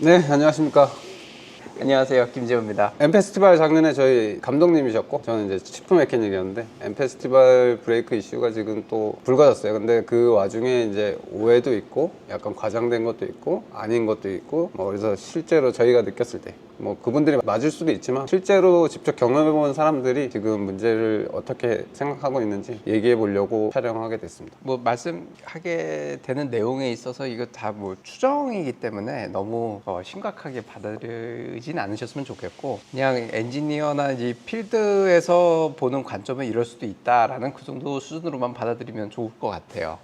네, 안녕하십니까. 안녕하세요, 김재호입니다. 엠페스티벌 작년에 저희 감독님이셨고, 저는 이제 치프 메케닉이었는데, 엠페스티벌 브레이크 이슈가 지금 또 불거졌어요. 근데 그 와중에 이제 오해도 있고, 약간 과장된 것도 있고, 아닌 것도 있고, 그래서 실제로 저희가 느꼈을 때, 그분들이 맞을 수도 있지만, 실제로 직접 경험해본 사람들이 지금 문제를 어떻게 생각하고 있는지 얘기해 보려고 촬영하게 됐습니다. 말씀하게 되는 내용에 있어서 이거 다 추정이기 때문에 너무 심각하게 받아들이진 않으셨으면 좋겠고, 그냥 엔지니어나 이 필드에서 보는 관점은 이럴 수도 있다라는 그 정도 수준으로만 받아들이면 좋을 것 같아요.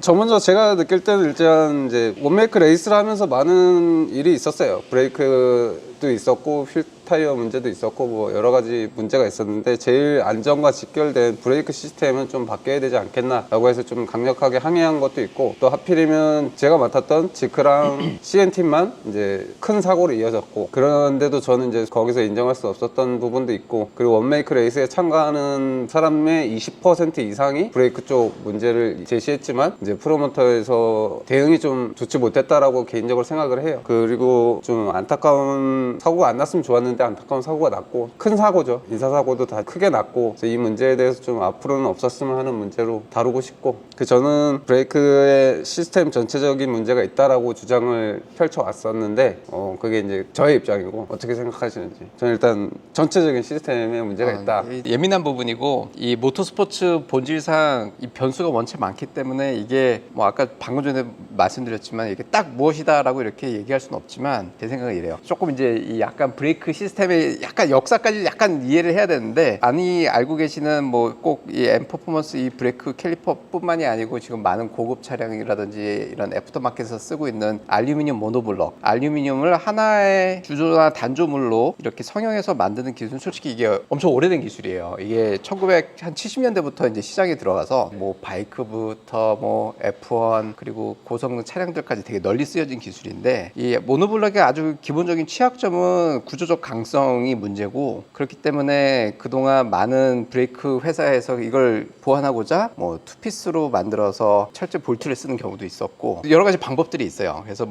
저 먼저 제가 느낄 때는 일단 이제 원메이크 레이스를 하면서 많은 일이 있었어요. 브레이크도 있었고 휠 타이어 문제도 있었고 여러 가지 문제가 있었는데, 제일 안전과 직결된 브레이크 시스템은 좀 바뀌어야 되지 않겠나라고 해서 좀 강력하게 항의한 것도 있고, 또 하필이면 제가 맡았던 지크랑 CN팀만 이제 큰 사고로 이어졌고, 그런데도 저는 이제 거기서 인정할 수 없었던 부분도 있고, 그리고 원메이크 레이스에 참가하는 사람의 20% 이상이 브레이크 쪽 문제를 제시했지만 이제 프로모터에서 대응이 좀 좋지 못했다라고 개인적으로 생각을 해요. 그리고 좀 안타까운 사고가 안 났으면 좋았는데 안타까운 사고가 났고, 큰 사고죠. 인사사고도 다 크게 났고, 그래서 이 문제에 대해서 좀 앞으로는 없었으면 하는 문제로 다루고 싶고, 저는 브레이크의 시스템 전체적인 문제가 있다라고 주장을 펼쳐왔었는데, 그게 이제 저의 입장이고 어떻게 생각하시는지. 저는 일단 전체적인 시스템에 문제가 있다. 예민한 부분이고, 이 모터스포츠 본질상 이 변수가 원체 많기 때문에 이게 아까 방금 전에 말씀드렸지만 이게 딱 무엇이다라고 이렇게 얘기할 수는 없지만, 제 생각은 이래요. 조금 이제 이 약간 브레이크 시스템의 약간 역사까지 약간 이해를 해야 되는데, 많이 알고 계시는 꼭 이 M 퍼포먼스 이 브레이크 캘리퍼뿐만이 아니고 지금 많은 고급 차량이라든지 이런 애프터마켓에서 쓰고 있는 알루미늄 모노블럭, 알루미늄을 하나의 주조나 단조물로 이렇게 성형해서 만드는 기술은 솔직히 이게 엄청 오래된 기술이에요. 이게 1970년대부터 이제 시장에 들어가서 바이크부터 F1 그리고 고성능 차량들까지 되게 널리 쓰여진 기술인데, 이 모노블럭의 아주 기본적인 취약점은 구조적 강성이 문제고, 그렇기 때문에 그동안 많은 브레이크 회사에서 이걸 보완하고자 투피스로 만들어서 철제 볼트를 쓰는 경우도 있었고, 여러 가지 방법들이 있어요. 그래서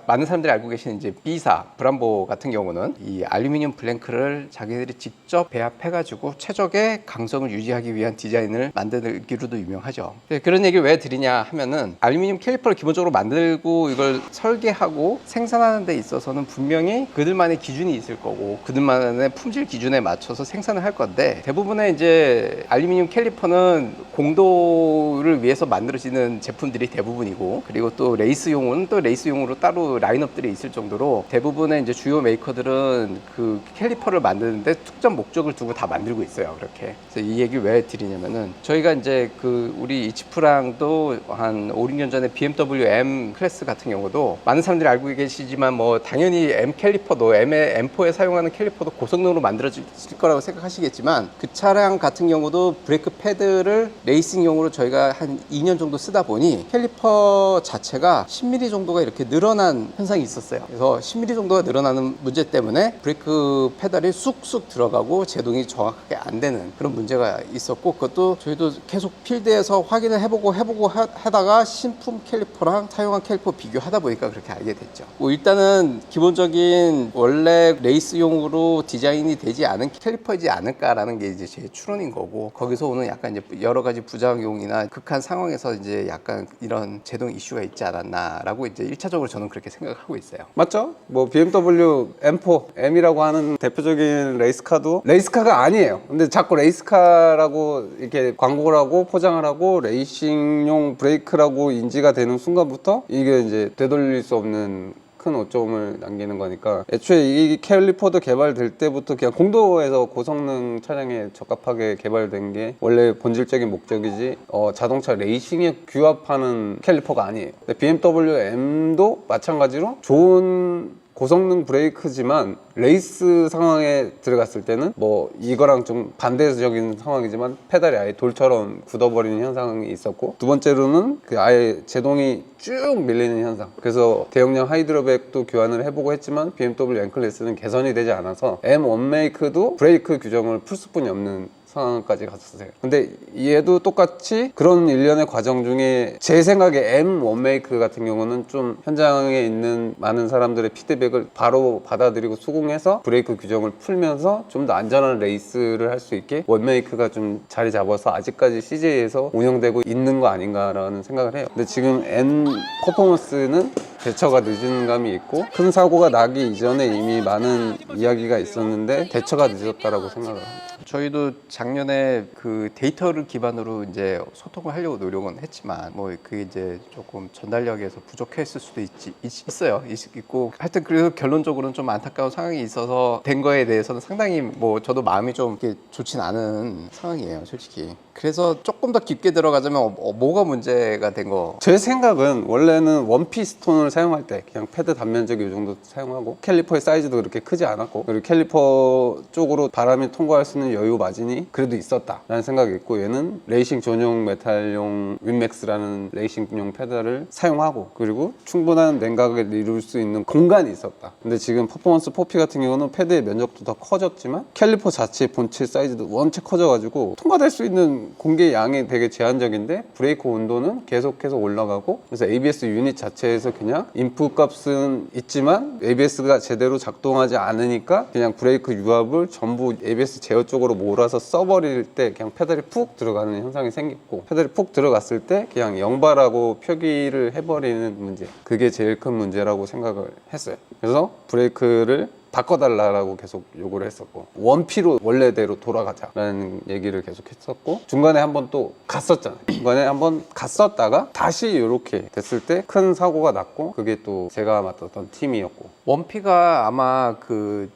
많은 사람들이 알고 계시는 이제 B사 브람보 같은 경우는 이 알루미늄 블랭크를 자기들이 직접 배합해가지고 최적의 강성을 유지하기 위한 디자인을 만들기로도 유명하죠. 그런 얘기를 왜 드리냐 하면은, 알루미늄 캘리퍼를 기본적으로 만들고 이걸 설계하고 생산하는 데 있어서는 분명히 그들만의 기준이 있을 거고, 그들만의 품질 기준에 맞춰서 생산을 할 건데, 대부분의 이제 알루미늄 캘리퍼는 공도를 위해서 만들어지는 제품들이 대부분이고, 그리고 또 레이스용은 또 레이스용으로 따로 라인업들이 있을 정도로 대부분의 이제 주요 메이커들은 그 캘리퍼를 만드는데 특정 목적을 두고 다 만들고 있어요. 그렇게. 그래서 이 얘기를 왜 드리냐면은, 저희가 이제 우리 이치프랑도 한 5, 6년 전에 BMW M 클래스 같은 경우도 많은 사람들이 알고 계시지만 당연히 M 캘리퍼도 M4에 사용하는 캘리퍼도 고성능으로 만들어질 거라고 생각하시겠지만, 그 차량 같은 경우도 브레이크 패드를 레이싱용으로 저희가 한 2년 정도 쓰다 보니 캘리퍼 자체가 10mm 정도가 이렇게 늘어난 현상이 있었어요. 그래서 10mm 정도가 늘어나는 문제 때문에 브레이크 페달이 쑥쑥 들어가고 제동이 정확하게 안 되는 그런 문제가 있었고, 그것도 저희도 계속 필드에서 확인을 해보고 하다가 신품 캘리퍼랑 사용한 캘리퍼 비교하다 보니까 그렇게 알게 됐죠. 일단은 기본적인 원래 레이스용으로 디자인이 되지 않은 캘리퍼이지 않을까라는 게 이제 제 추론인 거고, 거기서 오는 약간 이제 여러 가지 부작용이나 극한 상황에서 이제 약간 이런 제동 이슈가 있지 않았나라고 이제 1차적으로 저는 그렇게 생각하고 있어요. 맞죠? BMW M4, M이라고 하는 대표적인 레이스카도 레이스카가 아니에요. 근데 자꾸 레이스카라고 이렇게 광고를 하고 포장을 하고 레이싱용 브레이크라고 인지가 되는 순간부터 이게 이제 되돌릴 수 없는 큰 오점을 남기는 거니까, 애초에 이 캘리퍼도 개발될 때부터 그냥 공도에서 고성능 차량에 적합하게 개발된 게 원래 본질적인 목적이지 자동차 레이싱에 규합하는 캘리퍼가 아니에요. 근데 BMW M도 마찬가지로 좋은 고성능 브레이크지만 레이스 상황에 들어갔을 때는 이거랑 좀 반대적인 상황이지만 페달이 아예 돌처럼 굳어버리는 현상이 있었고, 두 번째로는 아예 제동이 쭉 밀리는 현상. 그래서 대용량 하이드로백도 교환을 해보고 했지만 BMW M 클래스는 개선이 되지 않아서 M1 메이크도 브레이크 규정을 풀 수뿐이 없는 상황까지 갔었어요. 근데 얘도 똑같이 그런 일련의 과정 중에 제 생각에 M 원메이크 같은 경우는 좀 현장에 있는 많은 사람들의 피드백을 바로 받아들이고 수긍해서 브레이크 규정을 풀면서 좀 더 안전한 레이스를 할 수 있게 원메이크가 좀 자리 잡아서 아직까지 CJ에서 운영되고 있는 거 아닌가라는 생각을 해요. 근데 지금 N 퍼포먼스는 대처가 늦은 감이 있고 큰 사고가 나기 이전에 이미 많은 이야기가 있었는데 대처가 늦었다라고 생각을 합니다. 저희도 작년에 그 데이터를 기반으로 이제 소통을 하려고 노력은 했지만 뭐 그게 이제 조금 전달력에서 부족했을 수도 있어요. 있고 하여튼 그래서 결론적으로는 좀 안타까운 상황이 있어서 된 거에 대해서는 상당히 뭐 저도 마음이 좀 이렇게 좋진 않은 상황이에요, 솔직히. 그래서 조금 더 깊게 들어가자면 뭐가 문제가 된 거? 제 생각은 원래는 원피스톤을 사용할 때 그냥 패드 단면적 이 정도 사용하고 캘리퍼의 사이즈도 그렇게 크지 않았고 그리고 캘리퍼 쪽으로 바람이 통과할 수 있는 여유 마진이 그래도 있었다라는 생각이 있고 얘는 레이싱 전용 메탈용 윈맥스라는 레이싱용 패드를 사용하고 그리고 충분한 냉각을 이룰 수 있는 공간이 있었다. 근데 지금 퍼포먼스 4P 같은 경우는 패드의 면적도 더 커졌지만 캘리퍼 자체의 본체 사이즈도 원체 커져가지고 통과될 수 있는 공기의 양이 되게 제한적인데 브레이크 온도는 계속해서 올라가고 그래서 ABS 유닛 자체에서 그냥 인풋 값은 있지만 ABS가 제대로 작동하지 않으니까 그냥 브레이크 유압을 전부 ABS 제어 쪽으로 몰아서 써버릴 때 그냥 페달이 푹 들어가는 현상이 생겼고 페달이 푹 들어갔을 때 그냥 영발하고 표기를 해버리는 문제, 그게 제일 큰 문제라고 생각을 했어요. 그래서 브레이크를 바꿔달라고 계속 요구를 했었고 원피로 원래대로 돌아가자라는 얘기를 계속 했었고 중간에 한번 또 갔었잖아요. 중간에 한번 갔었다가 다시 이렇게 됐을 때 큰 사고가 났고 그게 또 제가 맡았던 팀이었고 원피가 아마 그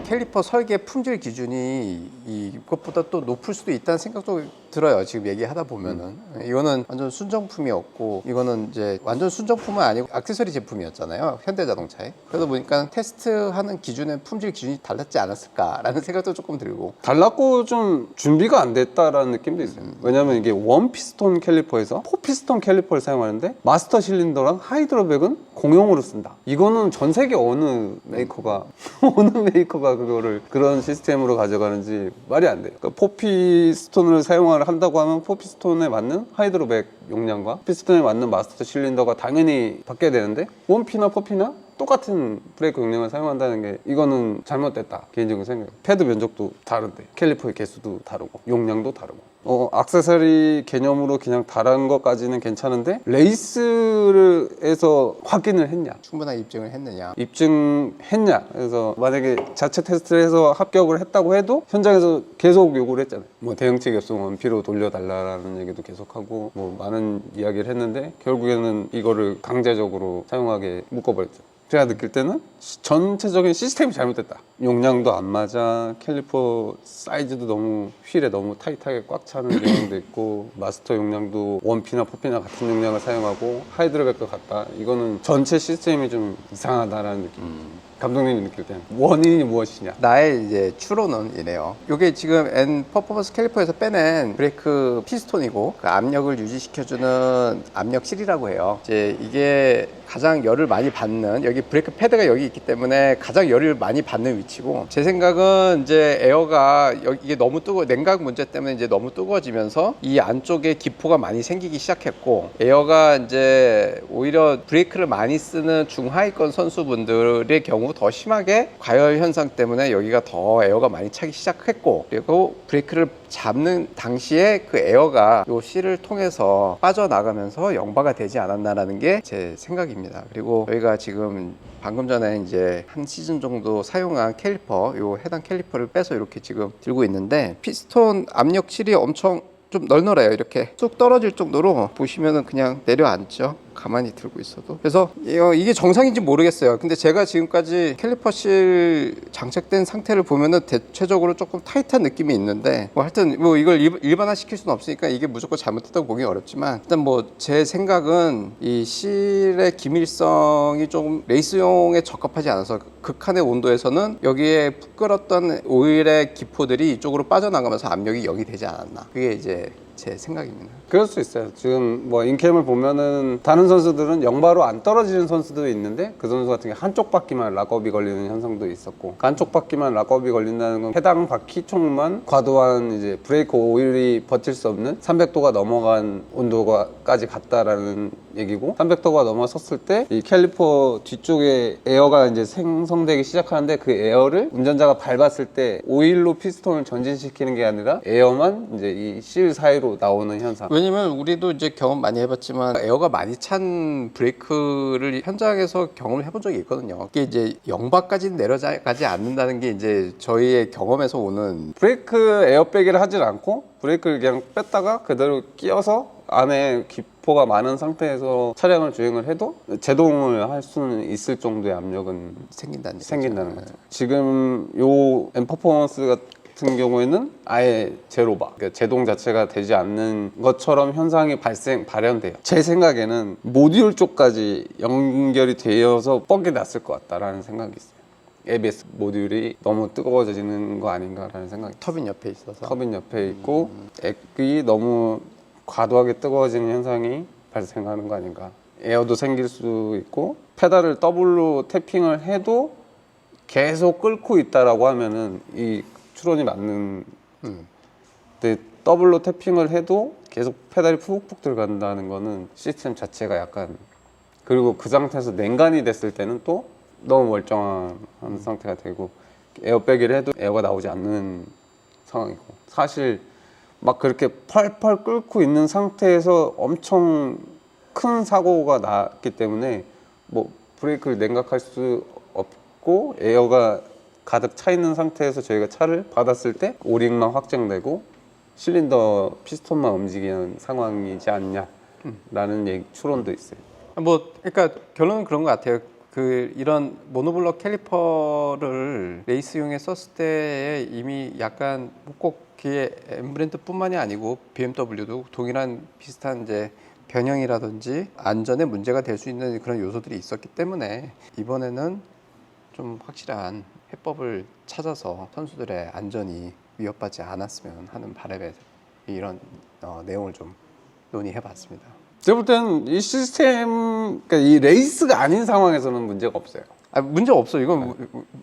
캘리퍼 설계 품질 기준이 이것보다 또 높을 수도 있다는 생각도 들어요. 지금 얘기하다 보면은 이거는 완전 순정품이었고 이거는 이제 완전 순정품은 아니고 액세서리 제품이었잖아요. 현대자동차에. 그러다 보니까 테스트하는 기준의 품질 기준이 달랐지 않았을까라는 생각도 조금 들고 달랐고 좀 준비가 안 됐다라는 느낌도 있어요. 왜냐면 이게 원 피스톤 캘리퍼에서 4피스톤 캘리퍼를 사용하는데 마스터 실린더랑 하이드로백은 공용으로 쓴다. 이거는 전 세계 어느 메이커가 그거를 그런 시스템으로 가져가는지 말이 안 돼요. 그러니까 4피스톤을 사용을 한다고 하면 4피스톤에 맞는 하이드로백 용량과 피스톤에 맞는 마스터 실린더가 당연히 바뀌어야 되는데 1P나 4P나 똑같은 브레이크 용량을 사용한다는 게 이거는 잘못됐다 개인적으로 생각해요. 패드 면적도 다른데 캘리퍼의 개수도 다르고 용량도 다르고 액세서리 개념으로 그냥 다른 것까지는 괜찮은데 레이스에서 확인을 했냐, 충분한 입증을 했느냐, 입증했냐. 그래서 만약에 자체 테스트를 해서 합격을 했다고 해도 현장에서 계속 요구를 했잖아요. 뭐 대응책이 없으면 원피로 돌려달라는 얘기도 계속하고 뭐 많은 이야기를 했는데 결국에는 이거를 강제적으로 사용하게 묶어버렸죠. 제가 느낄 때는 전체적인 시스템이 잘못됐다. 용량도 안 맞아, 캘리퍼 사이즈도 너무 휠에 너무 타이트하게 꽉 차는 경향도 있고 마스터 용량도 원피나 포피나 같은 용량을 사용하고 하이드로백과 같다. 이거는 전체 시스템이 좀 이상하다라는 느낌. 감독님이 느낄 때는 원인이 무엇이냐? 나의 이제 추론은 이래요. 이게 지금 N 퍼포먼스 캘리퍼에서 빼낸 브레이크 피스톤이고 그 압력을 유지시켜주는 압력실이라고 해요. 이제 이게 가장 열을 많이 받는, 여기 브레이크 패드가 여기 있기 때문에 가장 열을 많이 받는 위치고, 제 생각은 이제 에어가 이게 너무 냉각 문제 때문에 이제 너무 뜨거워지면서 이 안쪽에 기포가 많이 생기기 시작했고, 에어가 이제 오히려 브레이크를 많이 쓰는 중하위권 선수분들의 경우 더 심하게 과열 현상 때문에 여기가 더 에어가 많이 차기 시작했고, 그리고 브레이크를 잡는 당시에 그 에어가 요 실을 통해서 빠져나가면서 영바가 되지 않았나라는 게 제 생각입니다. 그리고 저희가 지금 방금 전에 이제 한 시즌 정도 사용한 캘리퍼, 요 해당 캘리퍼를 빼서 이렇게 지금 들고 있는데, 피스톤 압력실이 엄청 좀 널널해요. 이렇게 쑥 떨어질 정도로 보시면은 그냥 내려앉죠. 가만히 들고 있어도. 그래서 이게 정상인지 모르겠어요. 근데 제가 지금까지 캘리퍼실 장착된 상태를 보면은 대체적으로 조금 타이트한 느낌이 있는데, 뭐 하여튼 뭐 이걸 일반화 시킬 수는 없으니까 이게 무조건 잘못했다고 보기 어렵지만, 일단 뭐 제 생각은 이 실의 기밀성이 조금 레이스용에 적합하지 않아서 극한의 온도에서는 여기에 푹 끓었던 오일의 기포들이 이쪽으로 빠져나가면서 압력이 여기 되지 않았나. 그게 이제 제 생각입니다. 그럴 수 있어요. 지금 뭐 인캠을 보면은 다른 선수들은 영바로 안 떨어지는 선수도 있는데 그 선수 같은 게 한쪽 바퀴만 락업이 걸리는 현상도 있었고 그 한쪽 바퀴만 락업이 걸린다는 건 해당 바퀴 총만 과도한 이제 브레이크 오일이 버틸 수 없는 300도가 넘어간 온도가까지 갔다라는 얘기고 300도가 넘어섰을 때 이 캘리퍼 뒤쪽에 에어가 이제 생성되기 시작하는데 그 에어를 운전자가 밟았을 때 오일로 피스톤을 전진시키는 게 아니라 에어만 이제 이 실 사이로 나오는 현상. 왜냐면 우리도 이제 경험 많이 해봤지만 에어가 많이 찬 브레이크를 현장에서 경험을 해본 적이 있거든요. 이게 이제 영바까지는 내려가지 않는다는 게 이제 저희의 경험에서 오는 브레이크 에어백을 하질 않고 브레이크를 그냥 뺐다가 그대로 끼워서 안에 기포가 많은 상태에서 차량을 주행을 해도 제동을 할 수는 있을 정도의 압력은 생긴다는 거죠. 지금 요 M 퍼포먼스 같은 경우에는 아예 제로바, 그러니까 제동 자체가 되지 않는 것처럼 현상이 발현돼요. 제 생각에는 모듈 쪽까지 연결이 되어서 뻑이 났을 것 같다라는 생각이 있어요. ABS 모듈이 너무 뜨거워지는 거 아닌가라는 생각이 터빈 옆에 있어서 터빈 옆에 있고 액이 너무 과도하게 뜨거워지는 현상이 발생하는 거 아닌가. 에어도 생길 수 있고 페달을 더블로 태핑을 해도 계속 끓고 있다라고 하면은 이 추론이 맞는. 근데 더블로 태핑을 해도 계속 페달이 푹푹 들어간다는 거는 시스템 자체가 약간, 그리고 그 상태에서 냉간이 됐을 때는 또 너무 멀쩡한 상태가 되고 에어백을 해도 에어가 나오지 않는 상황이고, 사실 막 그렇게 펄펄 끓고 있는 상태에서 엄청 큰 사고가 났기 때문에 뭐 브레이크를 냉각할 수 없고 에어가 가득 차 있는 상태에서 저희가 차를 받았을 때 오링만 확정되고 실린더 피스톤만 움직이는 상황이지 않냐라는 추론도 있어요. 뭐 그러니까 결론은 그런 것 같아요. 그 이런 모노블럭 캘리퍼를 레이스용에 썼을 때 이미 약간 꼭 그게 M 브랜드뿐만이 아니고 BMW도 동일한 비슷한 이제 변형이라든지 안전에 문제가 될 수 있는 그런 요소들이 있었기 때문에 이번에는 좀 확실한 해법을 찾아서 선수들의 안전이 위협받지 않았으면 하는 바람에 이런 내용을 좀 논의해봤습니다. 제가 볼 때는 이 시스템, 그러니까 이 레이스가 아닌 상황에서는 문제가 없어요. 아, 문제 없어. 이거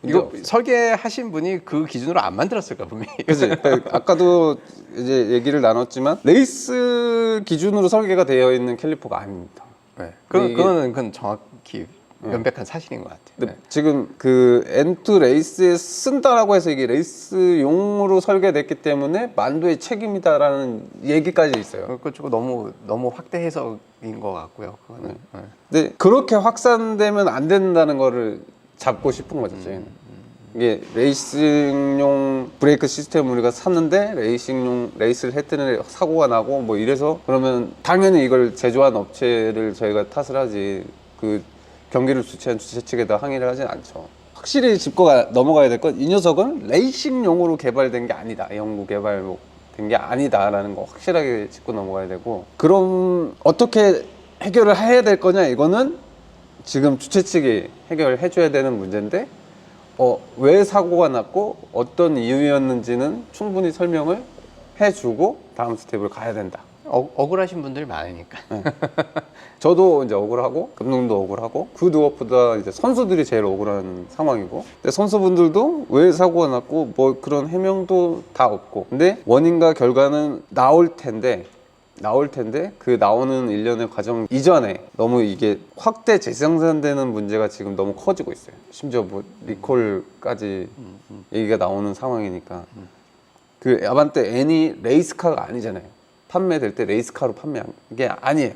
없어요. 설계하신 분이 그 기준으로 안 만들었을까 분명히. 그치? 아까도 이제 얘기를 나눴지만 레이스 기준으로 설계가 되어 있는 캘리퍼가 아닙니다. 네. 근데 그건 정확히 명백한 사실인 것 같아요. 근데 지금 그 N2 레이스에 쓴다라고 해서 이게 레이스용으로 설계됐기 때문에 만도의 책임이다라는 얘기까지 있어요. 그거 너무 확대 해석인 것 같고요. 그거는. 네. 근데 그렇게 확산되면 안 된다는 거를 잡고 싶은 거죠, 저희는. 이게 레이싱용 브레이크 시스템 우리가 샀는데 레이싱용 레이스를 했더니 사고가 나고 뭐 이래서 그러면 당연히 이걸 제조한 업체를 저희가 탓을 하지 그 경기를 주최한 주최 측에다 항의를 하진 않죠. 확실히 짚고 넘어가야 될 건 이 녀석은 레이싱용으로 개발된 게 아니다. 연구 개발된 게 아니다라는 거 확실하게 짚고 넘어가야 되고, 그럼 어떻게 해결을 해야 될 거냐, 이거는 지금 주최 측이 해결해 줘야 되는 문제인데 왜 사고가 났고 어떤 이유였는지는 충분히 설명을 해주고 다음 스텝으로 가야 된다. 억울하신 분들이 많으니까. 네. 저도 이제 억울하고 감독님도 억울하고 그 무엇보다 이제 선수들이 제일 억울한 상황이고, 근데 선수분들도 왜 사고가 났고 뭐 그런 해명도 다 없고, 근데 원인과 결과는 나올 텐데 그 나오는 일련의 과정 이전에 너무 이게 확대 재생산되는 문제가 지금 너무 커지고 있어요. 심지어 뭐 리콜까지 얘기가 나오는 상황이니까. 그 아반떼 N이 레이스카가 아니잖아요. 판매될 때 레이스카로 판매한 게 아니에요.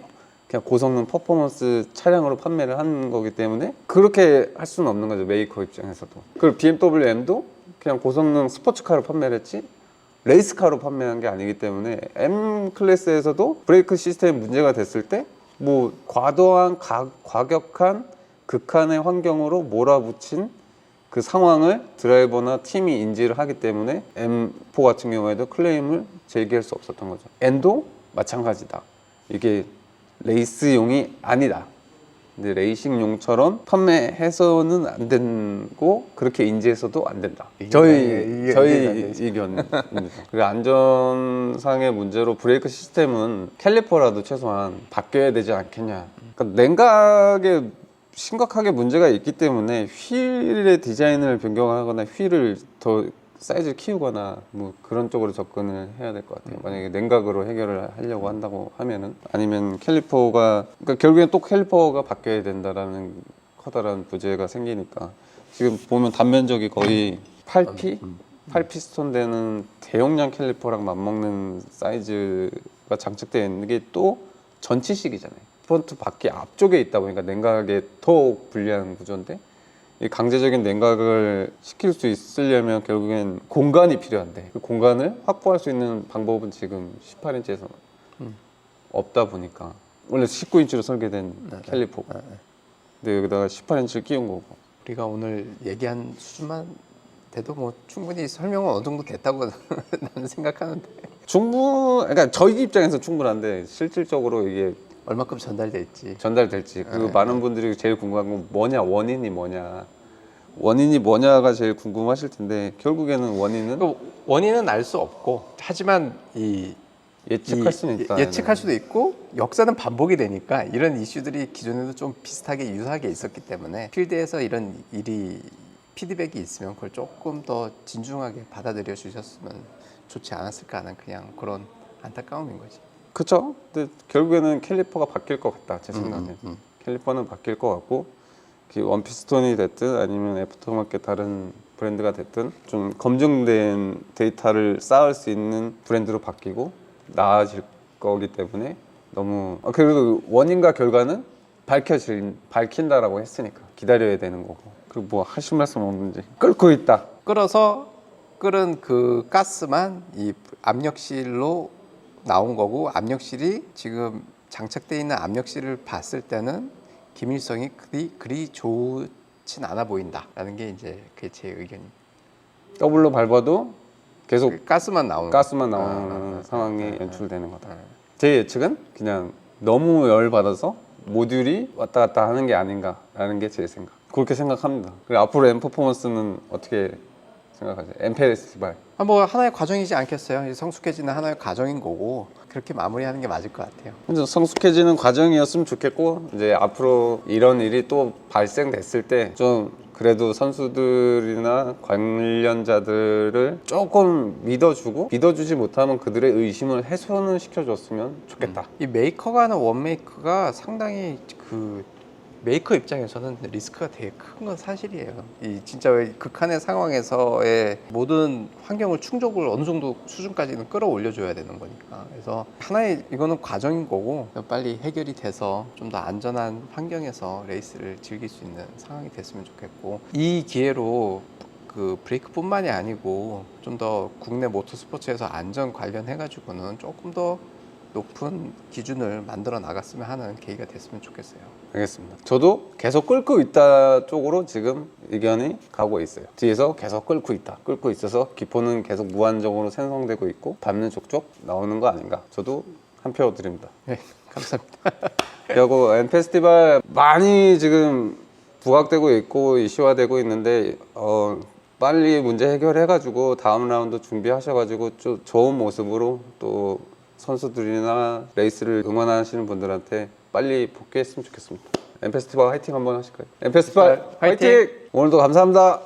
그냥 고성능 퍼포먼스 차량으로 판매를 하는 거기 때문에 그렇게 할 수는 없는 거죠, 메이커 입장에서도. 그리고 BMW M도 그냥 고성능 스포츠카로 판매를 했지 레이스카로 판매한 게 아니기 때문에 M 클래스에서도 브레이크 시스템 문제가 됐을 때 뭐 과도한 과격한 극한의 환경으로 몰아붙인 그 상황을 드라이버나 팀이 인지를 하기 때문에 M4 같은 경우에도 클레임을 제기할 수 없었던 거죠. N도 마찬가지다. 이게 레이스용이 아니다 근데 레이싱용처럼 판매해서는 안 되고 그렇게 인지해서도 안 된다. 저희 의견입니다. 그리고 안전상의 문제로 브레이크 시스템은 캘리퍼라도 최소한 바뀌어야 되지 않겠냐. 그러니까 냉각에 심각하게 문제가 있기 때문에 휠의 디자인을 변경하거나 휠을 더 사이즈를 키우거나 뭐 그런 쪽으로 접근을 해야 될 것 같아요. 만약에 냉각으로 해결을 하려고 한다고 하면은, 아니면 캘리퍼가, 그러니까 결국엔 또 캘리퍼가 바뀌어야 된다라는 커다란 부재가 생기니까, 지금 보면 단면적이 거의 8P? 8피스톤 되는 대용량 캘리퍼랑 맞먹는 사이즈가 장착되어 있는 게 또 전치식이잖아요. 프론트 바퀴 앞쪽에 있다 보니까 냉각에 더 불리한 구조인데, 이 강제적인 냉각을 시킬 수 있으려면 결국엔 공간이 필요한데, 그 공간을 확보할 수 있는 방법은 지금 18인치에서 없다 보니까, 원래 19인치로 설계된 캘리퍼고, 근데 여기다가 18인치를 끼운 거고. 우리가 오늘 얘기한 수준만 돼도 뭐 충분히 설명은 어느 정도 됐다고 나는 생각하는데, 그러니까 저희 입장에서 충분한데 실질적으로 이게 얼마큼 전달될지. 전달될지, 그 많은 분들이 제일 궁금한 건 뭐냐, 원인이 뭐냐가 제일 궁금하실 텐데, 결국에는 원인은 알 수 없고, 하지만 예측할 수는 있다. 예측할 수도 있고, 역사는 반복이 되니까 이런 이슈들이 기존에도 좀 비슷하게 유사하게 있었기 때문에 필드에서 이런 일이 피드백이 있으면 그걸 조금 더 진중하게 받아들여 주셨으면 좋지 않았을까 하는 그냥 그런 안타까움인 거지. 그쵸? 근데 결국에는 캘리퍼가 바뀔 것 같다, 제 생각에. 캘리퍼는 바뀔 것 같고, 원피스톤이 됐든 아니면 애프터마켓 다른 브랜드가 됐든 좀 검증된 데이터를 쌓을 수 있는 브랜드로 바뀌고 나아질 거기 때문에, 너무 그래도 원인과 결과는 밝힌다라고 했으니까 기다려야 되는 거고. 그리고 뭐 하실 말씀 없는지. 끓고 있다. 끓어서 끓은 그 가스만 이 압력실로 나온 거고, 압력실이 지금 장착되어 있는 압력실을 봤을 때는 기밀성이 그리 좋진 않아 보인다라는 게 이제 그게 제 의견입니다. 더블로 밟아도 계속 그 가스만 나오는 상황이 연출되는 거다. 제 예측은 그냥 너무 열 받아서 모듈이 왔다 갔다 하는 게 아닌가라는 게 제 생각. 그렇게 생각합니다. 그리고 앞으로 M 퍼포먼스는 어떻게 생각하세요? M 페스티벌. 뭐 하나의 과정이지 않겠어요? 성숙해지는 하나의 과정인 거고, 그렇게 마무리하는 게 맞을 것 같아요. 그래서 성숙해지는 과정이었으면 좋겠고, 이제 앞으로 이런 일이 또 발생됐을 때 좀 그래도 선수들이나 관련자들을 조금 믿어주지 못하면 그들의 의심을 해소는 시켜줬으면 좋겠다. 이 메이커가 하는 원메이크가 상당히 그 메이커 입장에서는 리스크가 되게 큰 건 사실이에요. 이 진짜 극한의 상황에서의 모든 환경을 충족을 어느 정도 수준까지는 끌어올려줘야 되는 거니까. 그래서 하나의 이거는 과정인 거고, 빨리 해결이 돼서 좀 더 안전한 환경에서 레이스를 즐길 수 있는 상황이 됐으면 좋겠고, 이 기회로 그 브레이크뿐만이 아니고 좀 더 국내 모터스포츠에서 안전 관련해가지고는 조금 더 높은 기준을 만들어 나갔으면 하는 계기가 됐으면 좋겠어요. 알겠습니다. 저도 계속 끓고 있다 쪽으로 지금 의견이 가고 있어요. 뒤에서 계속 끓고 있다. 끓고 있어서 기포는 계속 무한정으로 생성되고 있고 밟는 족족 나오는 거 아닌가. 저도 한 표 드립니다. 네, 감사합니다. 그리고 M 페스티벌 많이 지금 부각되고 있고 이슈화되고 있는데, 빨리 문제 해결해가지고 다음 라운드 준비하셔가지고 좀 좋은 모습으로 또 선수들이나 레이스를 응원하시는 분들한테 빨리 복귀했으면 좋겠습니다. M 페스티벌 화이팅 한번 하실까요? M 페스티벌 화이팅! 오늘도 감사합니다.